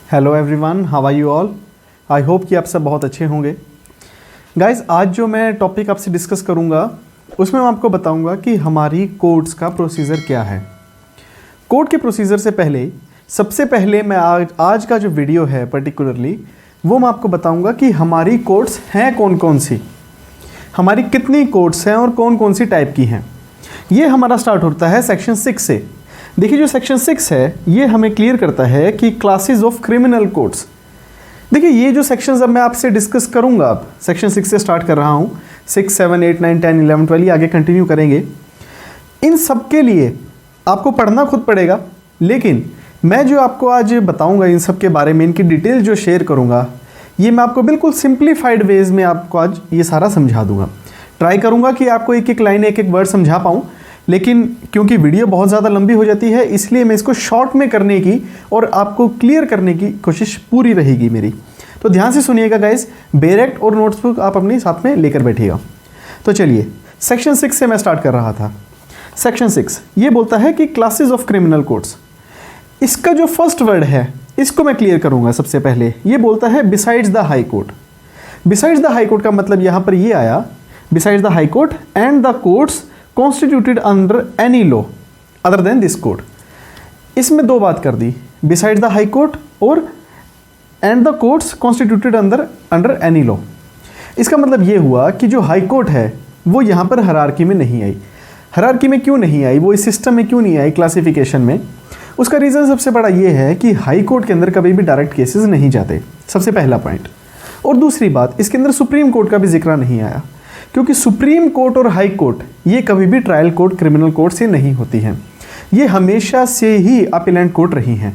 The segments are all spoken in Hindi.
Hello everyone, how are you all. I hope कि आप सब बहुत अच्छे होंगे। गाइस, आज जो मैं टॉपिक आपसे डिस्कस करूंगा उसमें मैं आपको बताऊंगा कि हमारी कोर्ट्स का प्रोसीजर क्या है। कोर्ट के प्रोसीजर से पहले सबसे पहले मैं आज का जो वीडियो है पर्टिकुलरली वो मैं आपको बताऊंगा कि हमारी कोर्ट्स हैं कौन कौन सी, हमारी कितनी कोर्ट्स हैं और कौन कौन सी टाइप की हैं। ये हमारा स्टार्ट होता है सेक्शन 6 से। देखिए, जो सेक्शन 6 है ये हमें क्लियर करता है कि क्लासेस ऑफ क्रिमिनल कोर्ट्स। देखिए, ये जो सेक्शंस अब मैं आपसे डिस्कस करूंगा, अब सेक्शन 6 से स्टार्ट कर रहा हूँ। 6, 7, 8, 9, 10, 11, 12 आगे कंटिन्यू करेंगे। इन सब के लिए आपको पढ़ना खुद पड़ेगा, लेकिन मैं जो आपको आज बताऊंगा इन सब के बारे में, इनकी डिटेल जो शेयर करूंगा, ये मैं आपको बिल्कुल सिंप्लीफाइड वेज में आपको आज ये सारा समझा दूंगा। ट्राई करूंगा कि आपको एक एक लाइन, एक एक वर्ड समझा पाऊँ, लेकिन क्योंकि वीडियो बहुत ज़्यादा लंबी हो जाती है इसलिए मैं इसको शॉर्ट में करने की और आपको क्लियर करने की कोशिश पूरी रहेगी मेरी। तो ध्यान से सुनिएगा गाइस, बेरेक्ट और नोट्सबुक आप अपने साथ में लेकर बैठिएगा। तो चलिए, सेक्शन 6 से मैं स्टार्ट कर रहा था। सेक्शन 6 ये बोलता है कि क्लासेस ऑफ क्रिमिनल कोर्ट्स। इसका जो फर्स्ट वर्ड है इसको मैं क्लियर करूंगा। सबसे पहले ये बोलता है besides the high court. Besides the high court का मतलब यहाँ पर ये आया, besides the high court and the courts constituted under any law other than this code. इसमें दो बात कर दी, बिसाइड द हाई कोर्ट और and the courts constituted under any law. इसका मतलब ये हुआ कि जो हाई कोर्ट है वो यहाँ पर हायरार्की में नहीं आई। हायरार्की में क्यों नहीं आई, वो इस सिस्टम में क्यों नहीं आई, क्लासिफिकेशन में? उसका रीज़न सबसे बड़ा ये है कि हाई कोर्ट के अंदर कभी भी डायरेक्ट केसेस नहीं जाते, सबसे पहला पॉइंट। और दूसरी बात, इसके अंदर सुप्रीम कोर्ट का भी जिक्र नहीं आया, क्योंकि सुप्रीम कोर्ट और हाई कोर्ट ये कभी भी ट्रायल कोर्ट, क्रिमिनल कोर्ट से नहीं होती हैं। ये हमेशा से ही अपीलेंट कोर्ट रही हैं।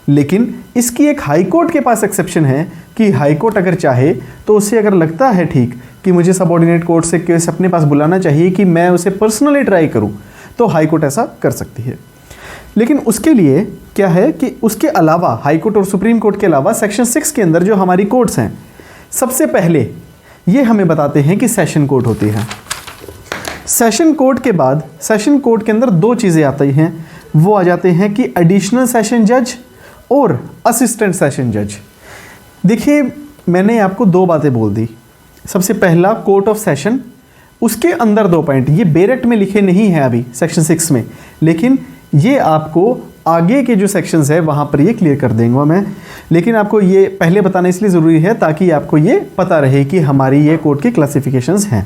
लेकिन इसकी एक हाई कोर्ट के पास एक्सेप्शन है कि हाई कोर्ट अगर चाहे तो उसे अगर लगता है ठीक कि मुझे सबऑर्डिनेट कोर्ट से केस अपने पास बुलाना चाहिए कि मैं उसे पर्सनली ट्राई करूं, तो हाई कोर्ट ऐसा कर सकती है। लेकिन उसके लिए क्या है कि उसके अलावा, हाई कोर्ट और सुप्रीम कोर्ट के अलावा, सेक्शन 6 के अंदर जो हमारी कोर्ट्स हैं, सबसे पहले ये हमें बताते हैं कि सेशन कोर्ट होती है। सेशन कोर्ट के बाद सेशन कोर्ट के अंदर दो चीज़ें आती हैं, वो आ जाते हैं कि एडिशनल सेशन जज और असिस्टेंट सेशन जज। देखिए, मैंने आपको दो बातें बोल दी। सबसे पहला कोर्ट ऑफ सेशन, उसके अंदर दो पॉइंट, ये बेरेक्ट में लिखे नहीं हैं अभी सेक्शन 6 में, लेकिन ये आपको आगे के जो सेक्शंस है वहाँ पर ये क्लियर कर देंगे मैं। लेकिन आपको ये पहले बताना इसलिए ज़रूरी है ताकि आपको ये पता रहे कि हमारी ये कोर्ट की क्लासिफिकेशंस हैं।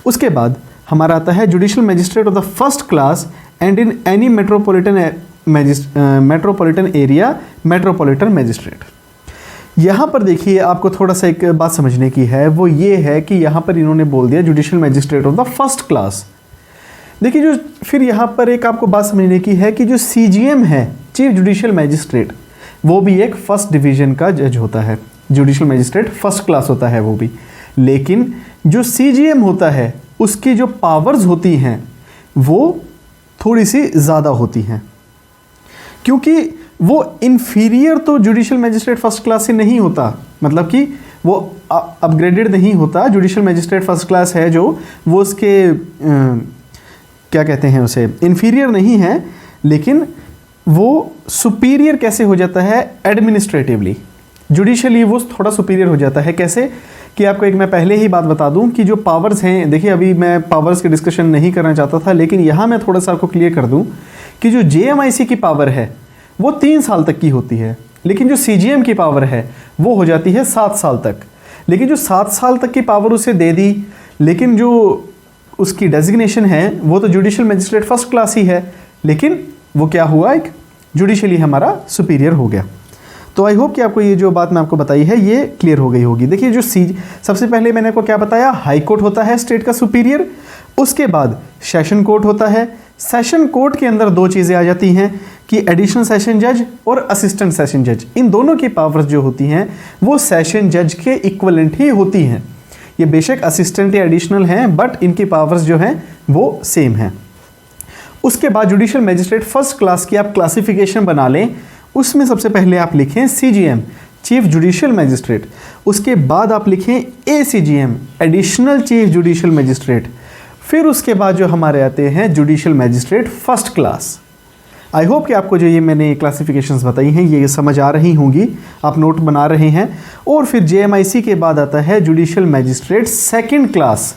उसके बाद हमारा आता है judicial magistrate of the first class and in any metropolitan area metropolitan magistrate. यहाँ पर देखिए, आपको थोड़ा सा एक बात समझने की है, वो ये है कि यहाँ पर इन्होंने बोल दिया judicial magistrate of the first class. देखिए, जो फिर यहाँ पर एक आपको बात समझने की है कि जो CGM है, चीफ जुडिशियल मैजिस्ट्रेट, वो भी एक फर्स्ट डिवीज़न का जज होता है। जुडिशियल मैजिस्ट्रेट फर्स्ट क्लास होता है वो भी, लेकिन जो CGM होता है उसकी जो पावर्स होती हैं वो थोड़ी सी ज़्यादा होती हैं, क्योंकि वो इन्फीरियर तो जुडिशियल मैजिस्ट्रेट फर्स्ट क्लास से नहीं होता, मतलब कि वो अपग्रेडेड नहीं होता। जुडिशियल मैजिस्ट्रेट फर्स्ट क्लास है जो, वो उसके क्या कहते हैं उसे, इन्फीरियर नहीं है, लेकिन वो सुपीरियर कैसे हो जाता है एडमिनिस्ट्रेटिवली, जुडिशियली वो थोड़ा सुपीरियर हो जाता है। कैसे कि आपको एक मैं पहले ही बात बता दूं कि जो पावर्स हैं, देखिए अभी मैं पावर्स की डिस्कशन नहीं करना चाहता था, लेकिन यहाँ मैं थोड़ा सा आपको क्लियर कर दूं कि जो JMIC की पावर है वो 3 साल तक की होती है, लेकिन जो CGM की पावर है वो हो जाती है 7 साल तक। लेकिन जो 7 साल तक की पावर उसे दे दी, लेकिन जो उसकी डेजिग्नेशन है वो तो जुडिशियल मैजिस्ट्रेट फर्स्ट क्लास ही है, लेकिन वो क्या हुआ, एक जुडिशियली हमारा सुपीरियर हो गया। तो आई होप कि आपको ये जो बात मैं आपको बताई है ये क्लियर हो गई होगी। देखिए, जो सबसे पहले मैंने आपको क्या बताया, हाई कोर्ट होता है स्टेट का सुपीरियर, उसके बाद सेशन कोर्ट होता है। सेशन कोर्ट के अंदर दो चीज़ें आ जाती हैं कि एडिशनल सेशन जज और असिस्टेंट सेशन जज। इन दोनों की पावर्स जो होती हैं वो सेशन जज के इक्वलेंट ही होती हैं। ये बेशक असिस्टेंट या एडिशनल हैं, बट इनकी पावर्स जो हैं वो सेम हैं। उसके बाद जुडिशियल मैजिस्ट्रेट फर्स्ट क्लास की आप क्लासिफिकेशन बना लें, उसमें सबसे पहले आप लिखें CGM, चीफ जुडिशियल मैजिस्ट्रेट। उसके बाद आप लिखें ACGM, additional chief judicial magistrate. फिर उसके बाद जो हमारे आते हैं जुडिशियल मैजिस्ट्रेट फर्स्ट क्लास। आई होप कि आपको जो ये मैंने क्लासिफिकेशंस बताई हैं ये समझ आ रही होंगी, आप नोट बना रहे हैं। और फिर JMIC के बाद आता है जुडिशियल मैजिस्ट्रेट सेकंड क्लास,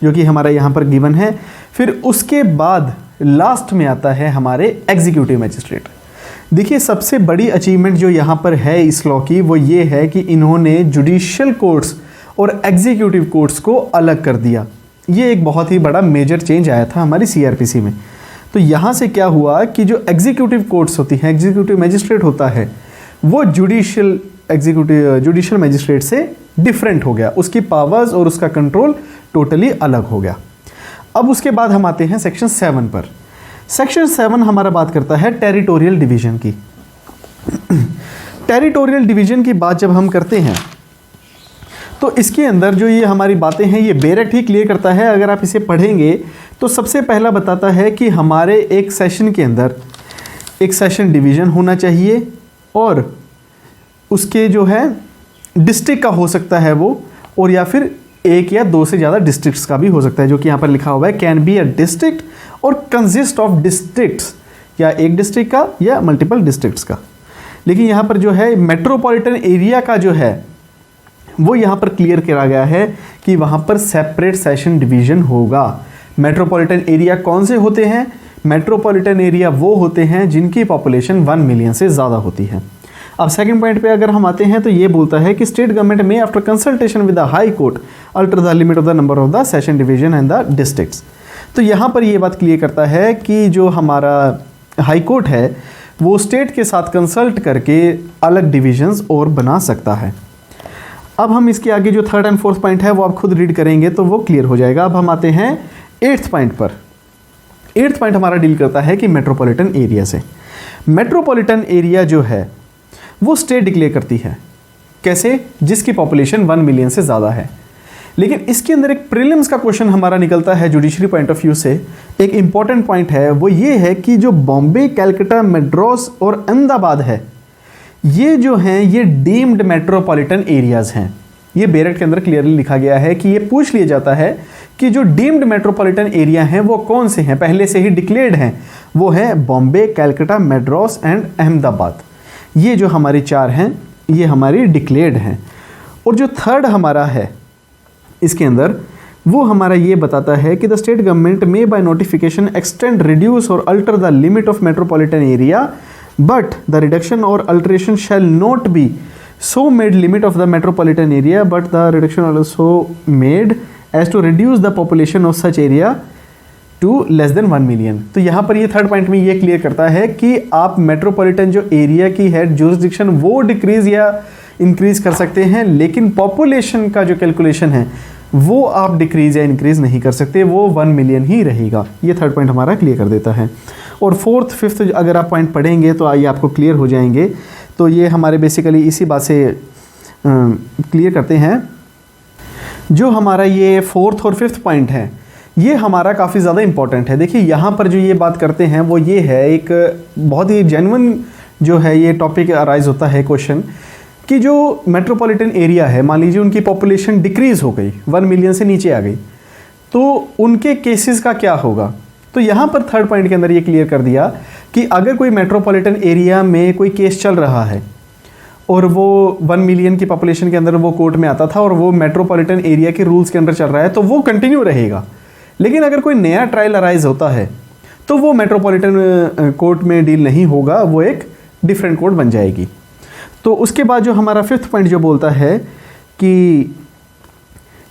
जो कि हमारा यहाँ पर गिवन है। फिर उसके बाद लास्ट में आता है हमारे एग्जीक्यूटिव मैजिस्ट्रेट। देखिए, सबसे बड़ी अचीवमेंट जो यहाँ पर है इस लॉ की वो ये है कि इन्होंने जुडिशियल कोर्ट्स और एग्जीक्यूटिव कोर्ट्स को अलग कर दिया। ये एक बहुत ही बड़ा मेजर चेंज आया था हमारी CRPC में। तो यहाँ से क्या हुआ कि जो एग्जीक्यूटिव कोर्ट्स होती हैं, एग्जीक्यूटिव मैजिस्ट्रेट होता है, वो जुडिशियल मैजिस्ट्रेट से डिफरेंट हो गया, उसकी पावर्स और उसका कंट्रोल टोटली अलग हो गया। अब उसके बाद हम आते हैं सेक्शन 7 पर। सेक्शन 7 हमारा बात करता है टेरिटोरियल डिवीजन की। टेरिटोरियल डिवीजन की बात जब हम करते हैं तो इसके अंदर जो ये हमारी बातें हैं ये बेरेट ही क्लियर करता है। अगर आप इसे पढ़ेंगे तो सबसे पहला बताता है कि हमारे एक सेशन के अंदर एक सेशन डिवीज़न होना चाहिए और उसके जो है डिस्ट्रिक्ट का हो सकता है वो, और या फिर एक या दो से ज़्यादा डिस्ट्रिक्ट्स का भी हो सकता है, जो कि यहाँ पर लिखा हुआ है कैन बी अ डिस्ट्रिक्ट और कंसिस्ट ऑफ डिस्ट्रिक्ट्स, या एक डिस्ट्रिक्ट का या मल्टीपल डिस्ट्रिक्ट्स का। लेकिन यहाँ पर जो है मेट्रोपॉलिटन एरिया का जो है वो यहाँ पर क्लियर करा गया है कि वहाँ पर सेपरेट सेशन डिवीज़न होगा। मेट्रोपॉलिटन एरिया कौन से होते हैं? मेट्रोपॉलिटन एरिया वो होते हैं जिनकी पॉपुलेशन 1 मिलियन से ज़्यादा होती है। अब सेकंड पॉइंट पे अगर हम आते हैं तो ये बोलता है कि स्टेट गवर्नमेंट में after consultation with the high court alter the limit of the number of the session division and the districts. तो यहाँ पर ये बात क्लियर करता है कि जो हमारा हाई कोर्ट है वो स्टेट के साथ कंसल्ट करके अलग डिविजन्स और बना सकता है। अब हम इसके आगे जो थर्ड एंड फोर्थ पॉइंट है वो आप खुद रीड करेंगे तो वो क्लियर हो जाएगा। अब हम आते हैं 8th पॉइंट पर। 8th पॉइंट हमारा डील करता है कि मेट्रोपॉलिटन एरिया से। मेट्रोपॉलिटन एरिया जो है वो स्टेट डिक्लेयर करती है। कैसे? जिसकी पॉपुलेशन 1 मिलियन से ज़्यादा है। लेकिन इसके अंदर एक प्रीलिम्स का क्वेश्चन हमारा निकलता है जुडिशरी पॉइंट ऑफ व्यू से। एक इंपॉर्टेंट पॉइंट है वो ये है कि जो बॉम्बे, कैलकाटा, मद्रास और अहमदाबाद है ये जो हैं ये डीम्ड मेट्रोपॉलिटन एरियाज़ हैं। ये बेरेट के अंदर क्लियरली लिखा गया है कि ये पूछ लिया जाता है कि जो डीम्ड मेट्रोपॉलिटन एरिया हैं वो कौन से हैं, पहले से ही डिक्लेयर्ड हैं। वो है बॉम्बे, कैलकाटा, मद्रास एंड अहमदाबाद। ये जो हमारी 4 हैं ये हमारी डिक्लेयर्ड हैं। और जो थर्ड हमारा है इसके अंदर वो हमारा ये बताता है कि द स्टेट गवर्नमेंट में बाय नोटिफिकेशन एक्सटेंड, रिड्यूस और alter the limit of metropolitan area, but the reduction or alteration shall not be so made limit of the metropolitan area, but the reduction also made as to reduce the population of such area to less than 1 million। तो यहाँ पर ये थर्ड पॉइंट में ये क्लियर करता है कि आप मेट्रोपॉलिटन जो एरिया की है जुरिस्डिक्शन वो डिक्रीज या इंक्रीज कर सकते हैं, लेकिन पॉपुलेशन का जो कैलकुलेशन है वो आप डिक्रीज या इंक्रीज नहीं कर सकते, वो 1 मिलियन ही रहेगा। ये थर्ड पॉइंट हमारा क्लियर कर देता है। और फोर्थ फिफ्थ अगर आप पॉइंट पढ़ेंगे तो आइए आपको क्लियर हो जाएंगे। तो ये हमारे बेसिकली इसी बात से क्लियर करते हैं। जो हमारा ये फोर्थ और फिफ्थ पॉइंट है ये हमारा काफ़ी ज़्यादा इंपॉर्टेंट है। देखिए यहाँ पर जो ये बात करते हैं वो ये है, एक बहुत ही जेन्युइन जो है ये टॉपिक अराइज होता है क्वेश्चन कि जो मेट्रोपॉलिटन एरिया है, मान लीजिए उनकी पॉपुलेशन डिक्रीज़ हो गई, 1 मिलियन से नीचे आ गई, तो उनके केसेस का क्या होगा। तो यहाँ पर थर्ड पॉइंट के अंदर ये क्लियर कर दिया कि अगर कोई मेट्रोपॉलिटन एरिया में कोई केस चल रहा है और वो 1 मिलियन की पॉपुलेशन के अंदर वो कोर्ट में आता था और वो मेट्रोपॉलिटन एरिया के रूल्स के अंदर चल रहा है तो वो कंटिन्यू रहेगा। लेकिन अगर कोई नया ट्रायल अराइज होता है तो वो मेट्रोपॉलिटन कोर्ट में डील नहीं होगा, वो एक डिफरेंट कोर्ट बन जाएगी। तो उसके बाद जो हमारा फिफ्थ पॉइंट जो बोलता है कि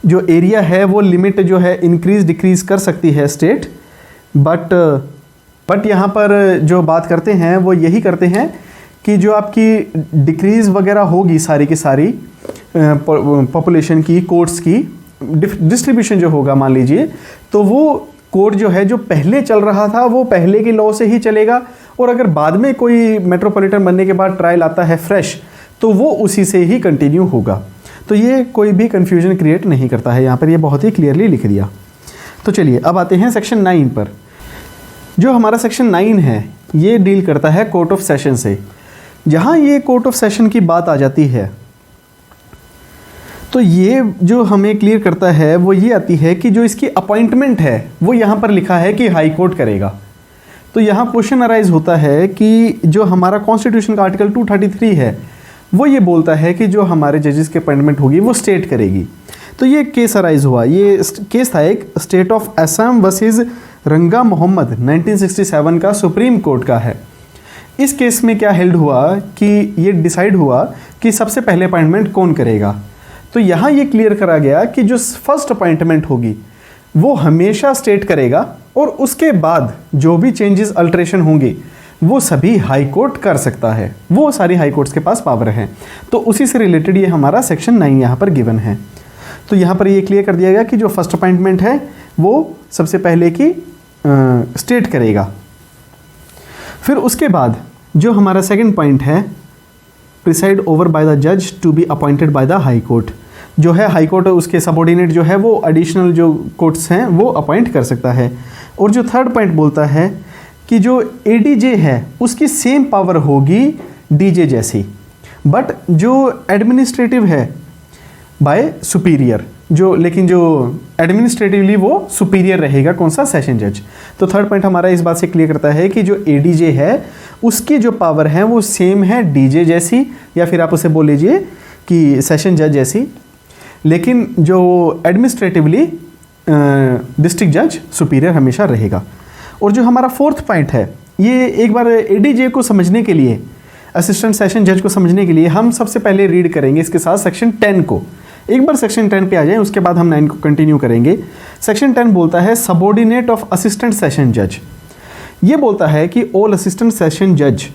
जो एरिया है वो लिमिट जो है इंक्रीज डिक्रीज कर सकती है स्टेट, बट यहाँ पर जो बात करते हैं वो यही करते हैं कि जो आपकी डिक्रीज़ वगैरह होगी सारी की सारी पॉपुलेशन की, कोर्ट्स की डिस्ट्रीब्यूशन जो होगा मान लीजिए, तो वो कोर्ट जो है जो पहले चल रहा था वो पहले के लॉ से ही चलेगा, और अगर बाद में कोई मेट्रोपॉलिटन बनने के बाद ट्रायल आता है फ्रेश तो वो उसी से ही कंटिन्यू होगा। तो ये कोई भी कन्फ्यूजन क्रिएट नहीं करता है, यहाँ पर ये बहुत ही क्लियरली लिख दिया। तो चलिए अब आते हैं सेक्शन 9 पर। जो हमारा सेक्शन 9 है ये डील करता है कोर्ट ऑफ सेशन से। जहाँ ये कोर्ट ऑफ सेशन की बात आ जाती है तो ये जो हमें क्लियर करता है वो ये आती है कि जो इसकी अपॉइंटमेंट है वो यहाँ पर लिखा है कि हाई कोर्ट करेगा। तो यहाँ क्वेश्चन अराइज होता है कि जो हमारा कॉन्स्टिट्यूशन का आर्टिकल 233 है वो ये बोलता है कि जो हमारे जजेस की अपॉइंटमेंट होगी वो स्टेट करेगी। तो ये केस अराइज हुआ, ये केस था एक स्टेट ऑफ असम वर्सेस रंगा मोहम्मद 1967 का सुप्रीम कोर्ट का है। इस केस में क्या हेल्ड हुआ कि ये डिसाइड हुआ कि सबसे पहले अपॉइंटमेंट कौन करेगा। तो यहाँ ये क्लियर करा गया कि जो फर्स्ट अपॉइंटमेंट होगी वो हमेशा स्टेट करेगा और उसके बाद जो भी चेंजेस अल्टरेशन होंगे वो सभी हाई कोर्ट कर सकता है, वो सारी हाई कोर्ट्स के पास पावर है। तो उसी से रिलेटेड ये हमारा सेक्शन 9 यहाँ पर गिवन है। तो यहाँ पर ये क्लियर कर दिया गया कि जो फर्स्ट अपॉइंटमेंट है वो सबसे पहले की स्टेट करेगा। फिर उसके बाद जो हमारा सेकंड पॉइंट है, प्रिसाइड ओवर बाय द जज to be appointed by the high court, जो है हाई कोर्ट उसके सबऑर्डिनेट जो है वो एडिशनल जो कोर्ट्स हैं वो अपॉइंट कर सकता है। और जो थर्ड पॉइंट बोलता है कि जो एडीजे है उसकी सेम पावर होगी डीजे जैसी, बट जो एडमिनिस्ट्रेटिव है बाय सुपीरियर, जो लेकिन जो एडमिनिस्ट्रेटिवली वो सुपीरियर रहेगा कौन सा, सेशन जज। तो थर्ड पॉइंट हमारा इस बात से क्लियर करता है कि जो एडीजे है उसकी जो पावर है वो सेम है डीजे जैसी, या फिर आप उसे बोल लीजिए कि सेशन जज जैसी, लेकिन जो एडमिनिस्ट्रेटिवली डिस्ट्रिक्ट जज सुपीरियर हमेशा रहेगा। और जो हमारा फोर्थ पॉइंट है, ये एक बार एडीजे को समझने के लिए, असिस्टेंट सेशन जज को समझने के लिए हम सबसे पहले रीड करेंगे इसके साथ सेक्शन 10 को। एक बार सेक्शन 10 पे आ जाए उसके बाद हम 9 को कंटिन्यू करेंगे। सेक्शन 10 बोलता है सबऑर्डिनेट ऑफ असिस्टेंट सेशन जज। ये बोलता है कि ऑल असिस्टेंट सेशन जज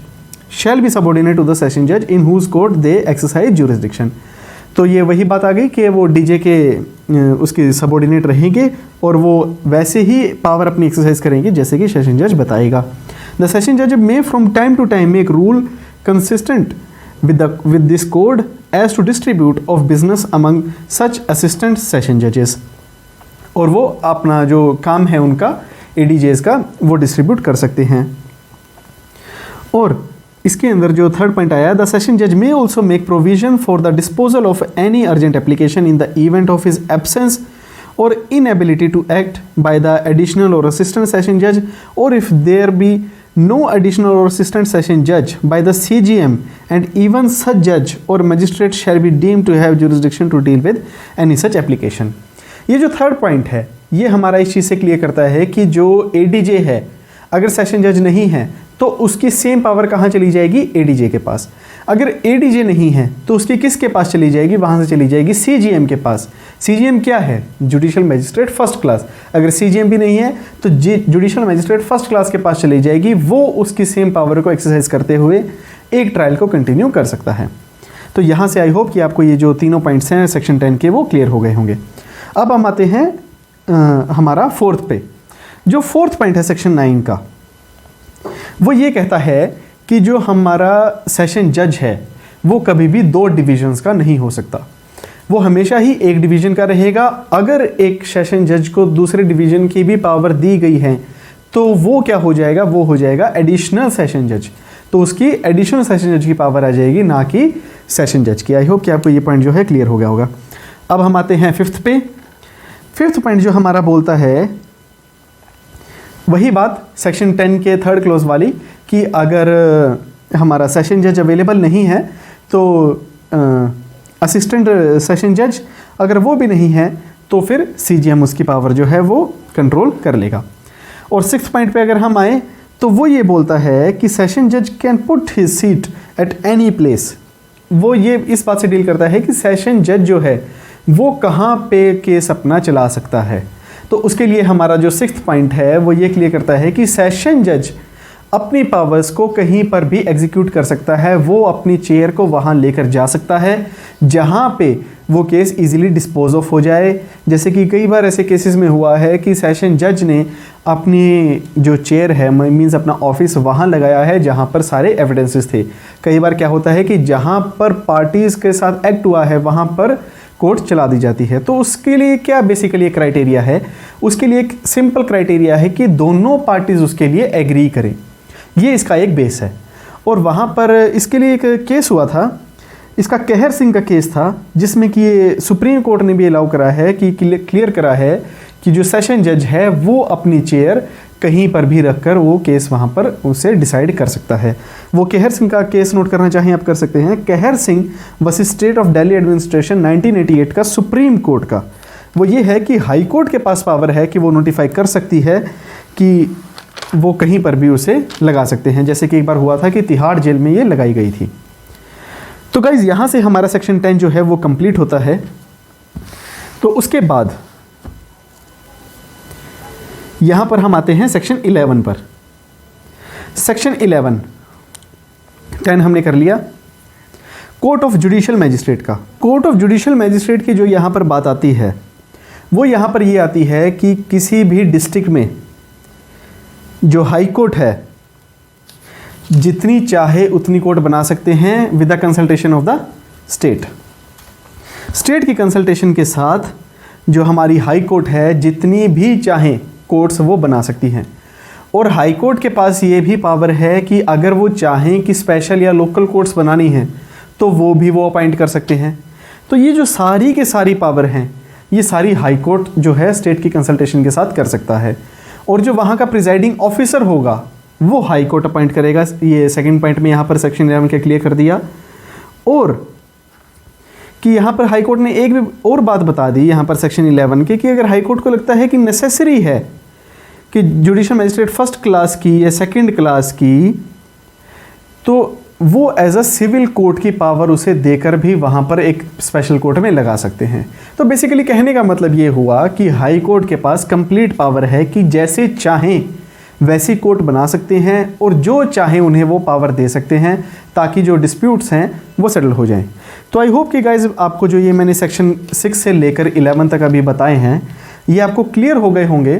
shall be subordinate to the session जज in whose court they exercise jurisdiction. तो ये वही बात आ गई कि वो डीजे के उसके सबऑर्डिनेट रहेंगे और वो वैसे ही पावर अपनी एक्सरसाइज करेंगे जैसे कि सेशन जज बताएगा। द सेशन जज may from time to time make rule consistent with this code as to distribute of business among such assistant session judges। और वो अपना जो काम है उनका एडीजेस का वो डिस्ट्रीब्यूट कर सकते हैं। और इसके अंदर जो थर्ड पॉइंट आया, द सेशन जज may also make provision for the disposal of any urgent application in the event of his absence or inability to act by the additional or assistant session judge, or if there be no additional or assistant session judge by the CGM, and even such judge or magistrate shall be deemed to have jurisdiction to deal with any such application। ये जो थर्ड पॉइंट है ये हमारा इस चीज़ से क्लियर करता है कि जो एडीजे है अगर सेशन जज नहीं है तो उसकी सेम पावर कहाँ चली जाएगी, एडीजे के पास। अगर एडीजे नहीं है तो उसकी किसके पास चली जाएगी, वहाँ से चली जाएगी सीजीएम के पास। सीजीएम क्या है, जुडिशियल मैजिस्ट्रेट फर्स्ट क्लास। अगर सीजीएम भी नहीं है तो जुडिशियल मैजिस्ट्रेट फर्स्ट क्लास के पास चली जाएगी, वो उसकी सेम पावर को एक्सरसाइज करते हुए एक ट्रायल को कंटिन्यू कर सकता है। तो यहाँ से आई होप कि आपको ये जो तीनों पॉइंट्स हैं सेक्शन 10 के वो क्लियर हो गए होंगे। अब हम आते हैं हमारा फोर्थ पे। जो फोर्थ पॉइंट है सेक्शन 9 का वो ये कहता है कि जो हमारा सेशन जज है वो कभी भी दो डिविजन्स का नहीं हो सकता, वो हमेशा ही एक डिवीजन का रहेगा। अगर एक सेशन जज को दूसरे डिवीजन की भी पावर दी गई है तो वो क्या हो जाएगा, वो हो जाएगा एडिशनल सेशन जज। तो उसकी एडिशनल सेशन जज की पावर आ जाएगी, ना कि सेशन जज की। आई होप कि आपको ये पॉइंट जो है क्लियर हो गया होगा। अब हम आते हैं फिफ्थ पे। फिफ्थ पॉइंट जो हमारा बोलता है वही बात सेक्शन 10 के थर्ड क्लॉज वाली कि अगर हमारा सेशन जज अवेलेबल नहीं है तो असिस्टेंट सेशन जज, अगर वो भी नहीं है तो फिर सीजीएम उसकी पावर जो है वो कंट्रोल कर लेगा। और सिक्स्थ पॉइंट पे अगर हम आए तो वो ये बोलता है कि सेशन जज can put his seat at any place. वो ये इस बात से डील करता है कि सेशन जज जो है वो कहाँ पे केस अपना चला सकता है। तो उसके लिए हमारा जो सिक्स्थ पॉइंट है वो ये क्लियर करता है कि सेशन जज अपनी पावर्स को कहीं पर भी एग्जीक्यूट कर सकता है, वो अपनी चेयर को वहाँ लेकर जा सकता है जहाँ पे वो केस इजीली डिस्पोज ऑफ हो जाए। जैसे कि कई बार ऐसे केसेस में हुआ है कि सेशन जज ने अपनी जो चेयर है मीन्स अपना ऑफिस वहाँ लगाया है जहाँ पर सारे एविडेंसेस थे। कई बार क्या होता है कि जहाँ पर पार्टीज़ के साथ एक्ट हुआ है वहाँ पर कोर्ट चला दी जाती है। तो उसके लिए क्या बेसिकली क्राइटेरिया है, उसके लिए एक सिंपल क्राइटेरिया है कि दोनों पार्टीज़ उसके लिए एग्री करें, ये इसका एक बेस है। और वहाँ पर इसके लिए एक केस हुआ था, इसका कहर सिंह का केस था, जिसमें कि ये सुप्रीम कोर्ट ने भी अलाउ करा है कि क्लियर करा है कि जो सेशन जज है वो अपनी चेयर कहीं पर भी रखकर वो केस वहाँ पर उसे डिसाइड कर सकता है। वो कहर सिंह का केस नोट करना चाहें आप कर सकते हैं। कहर Singh versus state of Delhi administration 1988 का सुप्रीम कोर्ट का वो ये है कि हाई कोर्ट के पास पावर है कि वो नोटिफाई कर सकती है कि वो कहीं पर भी उसे लगा सकते हैं, जैसे कि एक बार हुआ था कि तिहाड़ जेल में ये लगाई गई थी। तो गाइज यहाँ से हमारा सेक्शन 10 जो है वो कंप्लीट होता है। तो उसके बाद यहाँ पर हम आते हैं सेक्शन 11 पर। सेक्शन 11 10 हमने कर लिया। कोर्ट ऑफ जुडिशियल मैजिस्ट्रेट का। कोर्ट ऑफ जुडिशियल मैजिस्ट्रेट की जो यहाँ पर बात आती है वो यहाँ पर ये आती है कि किसी भी डिस्ट्रिक्ट में जो हाई कोर्ट है जितनी चाहे उतनी कोर्ट बना सकते हैं with the consultation of the state. State की कंसल्टेशन के साथ जो हमारी हाई कोर्ट है जितनी भी चाहे कोर्ट्स वो बना सकती हैं। और हाई कोर्ट के पास ये भी पावर है कि अगर वो चाहें कि स्पेशल या लोकल कोर्ट्स बनानी है तो वो भी वो अपॉइंट कर सकते हैं। तो ये जो सारी के सारी पावर हैं ये सारी हाई कोर्ट जो है स्टेट की कंसल्टेशन के साथ कर सकता है। और जो वहाँ का प्रिजाइडिंग ऑफिसर होगा वो हाई कोर्ट अपॉइंट करेगा। ये सेकंड पॉइंट में यहाँ पर सेक्शन 11 के क्लियर कर दिया। और कि यहाँ पर हाई कोर्ट ने एक भी और बात बता दी यहाँ पर सेक्शन 11 के कि अगर हाई कोर्ट को लगता है कि नेसेसरी है कि जुडिशियल मैजिस्ट्रेट फर्स्ट क्लास की या सेकंड क्लास की, तो वो एज अ सिविल कोर्ट की पावर उसे देकर भी वहाँ पर एक स्पेशल कोर्ट में लगा सकते हैं। तो बेसिकली कहने का मतलब ये हुआ कि हाई कोर्ट के पास कंप्लीट पावर है कि जैसे चाहें वैसी कोर्ट बना सकते हैं और जो चाहे उन्हें वो पावर दे सकते हैं ताकि जो डिस्प्यूट्स हैं वो सेटल हो जाएं। तो आई होप कि गाइज आपको जो ये मैंने सेक्शन 6 से लेकर 11 तक अभी बताए हैं ये आपको क्लियर हो गए होंगे,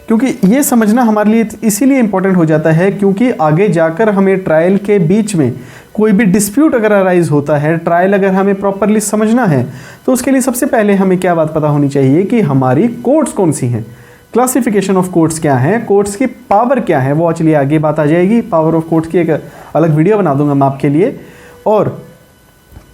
क्योंकि ये समझना हमारे लिए इसीलिए इम्पोर्टेंट हो जाता है क्योंकि आगे जाकर हमें ट्रायल के बीच में कोई भी डिस्प्यूट अगर अराइज होता है, ट्रायल अगर हमें प्रॉपरली समझना है तो उसके लिए सबसे पहले हमें क्या बात पता होनी चाहिए कि हमारी कोर्ट्स कौन सी हैं, क्लासिफिकेशन ऑफ कोर्ट्स क्या है, कोर्ट्स की पावर क्या है। वो चलिए आगे बात आ जाएगी, पावर ऑफ कोर्ट्स की एक अलग वीडियो बना दूंगा मैं आपके लिए। और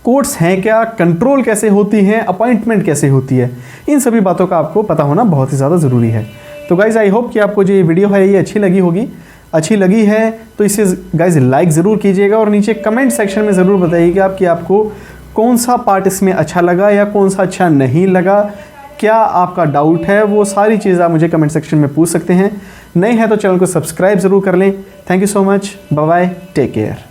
कोर्ट्स हैं क्या, कंट्रोल कैसे होती हैं, अपॉइंटमेंट कैसे होती है, इन सभी बातों का आपको पता होना बहुत ही ज़्यादा ज़रूरी है। तो गाइज़ आई होप कि आपको जो ये वीडियो है ये अच्छी लगी होगी। अच्छी लगी है तो इसे गाइज़ लाइक ज़रूर कीजिएगा और नीचे कमेंट सेक्शन में ज़रूर बताइएगा कि आपको कौन सा पार्ट इसमें अच्छा लगा या कौन सा अच्छा नहीं लगा, क्या आपका डाउट है, वो सारी चीज़ आप मुझे कमेंट सेक्शन में पूछ सकते हैं। नए हैं तो चैनल को सब्सक्राइब ज़रूर कर लें। Thank you so much, bye bye, take care.